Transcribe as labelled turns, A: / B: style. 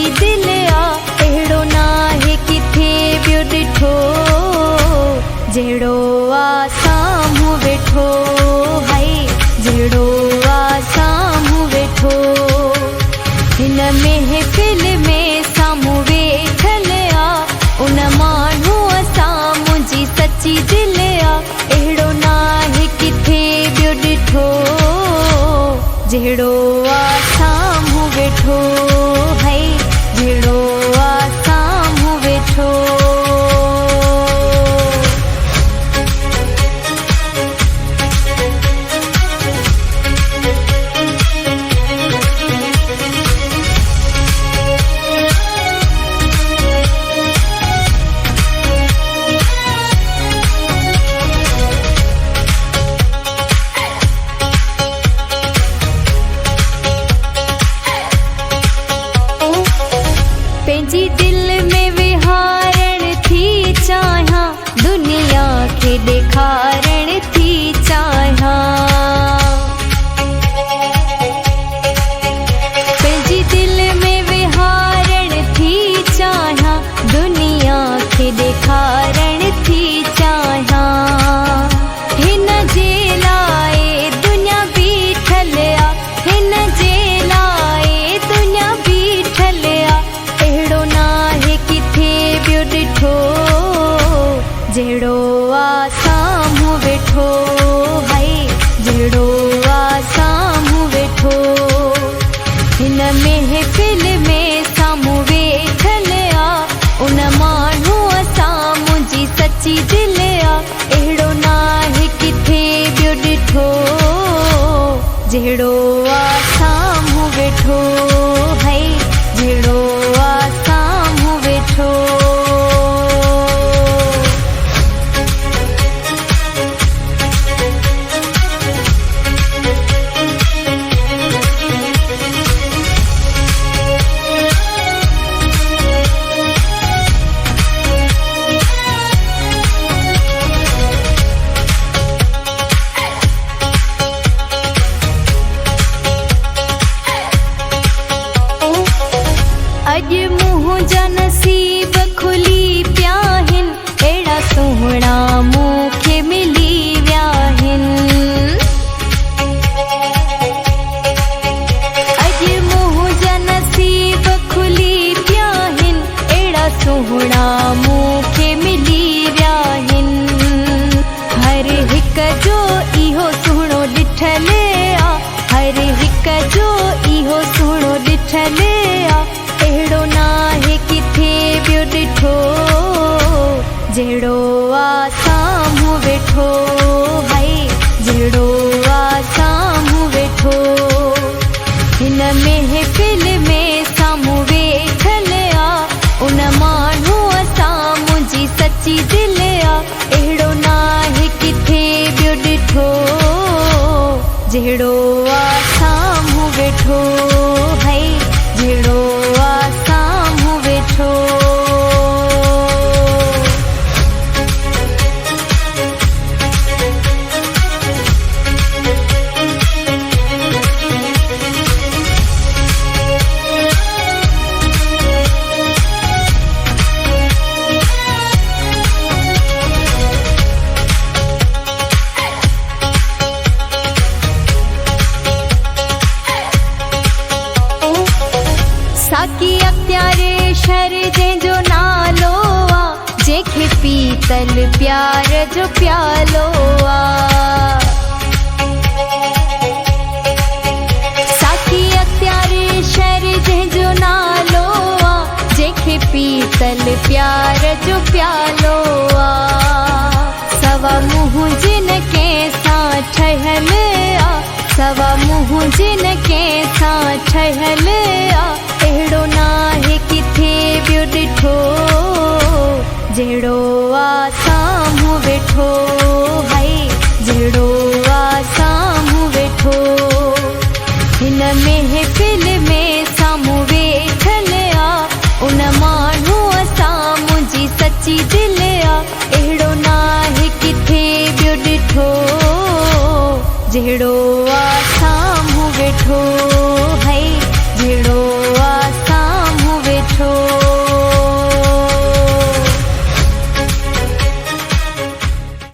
A: सच्ची दिल आ, अहिड़ो नाहे किथे ॿियो ॾिठो, जहिड़ो आ साम्हूं वेठो, हाय जहिड़ो आ साम्हूं वेठो। हिन महफ़िल में साम्हूं वेठल आ, उन माण्हूअ सां मुंहिंजी सच्ची दिल आ, अहिड़ो नाहे किथे ॿियो ॾिठो, जहिड़ो आ साम्हूं वेठो, हाय जहिड़ो आ साम्हूं वेठो। पंहिंजी दिल में विहारण थी चाहियां, दुनिया खे ॾेखारण थी चाहियां, पंहिंजी दिल में विहारण थी चाहियां, दुनिया खे ॾेखारण थी चाहियां। हिन जे लाइ दुनिया बीठल आ, हिन जे लाइ दुनिया बीठल आ, अहिड़ो नाहे किथे ॿियो ॾिठो, जहिड़ो आ साम्हूं वेठो, हाय जहिड़ो आ साम्हूं वेठो। हिन महफ़िल में साम्हूं वेठल आ, उन माण्हूअ सां मुंहिंजी सच्ची दिल आ, अहिड़ो नाहे किथे ॿियो ॾिठो, जहिड़ो आ साम्हूं वेठो, हाय जहिड़ो आ साम्हूं वेठो। अॼु मुंहिंजा नसीब खुली पिया आहिनि, अहिड़ा सुहिणा मूंखे मिली विया आहिनि। अॼु मुंहिंजा नसीब खुली पिया आहिनि, अहिड़ा सुहिणा मूंखे मिली विया आहिनि। हर हिक जो इहो सुहिणो ॾिठल आ, हर हिक जो इहो सुहिणो ॾिठल आ, अहिड़ो नाहे किथे ॿियो ॾिठो, जहिड़ो आ साम्हूं वेठो, हाय जहिड़ो आ साम्हूं वेठो। हिन महफ़िल में साम्हूं वेठल आ, उन माण्हूअ सां मुंहिंजी सच्ची दिल आ, अहिड़ो नाहे किथे ॿियो ॾिठो, जहिड़ो आ साम्हूं वेठो, हाय जहिड़ो आ साम्हूं वेठो। साकी अख्तियारे शर जंहिंजो नालो आ, जंहिंखे पीतल प्यार जो प्यालो आ। साकी अख्तियारे शर जंहिंजो नालो आ, जंहिंखे पीतल प्यार जो प्यालो आ। सवा मुंहुं जिन कंहिंसां ठहियल आ, सवा मुंहुं जिन कंहिंसां ठहियल आ, अहिड़ो नाहे किथे ॿियो ॾिठो, जहिड़ो आ साम्हूं वेठो, हाय जहिड़ो आ साम्हूं वेठो। हिन महफ़िल में साम्हूं वेठल आ, उन माण्हूअ सां मुंहिंजी सच्ची दिल आ, अहिड़ो नाहे किथे ॿियो ॾिठो, जहिड़ो आ साम्हूं वेठो, हाय जहिड़ो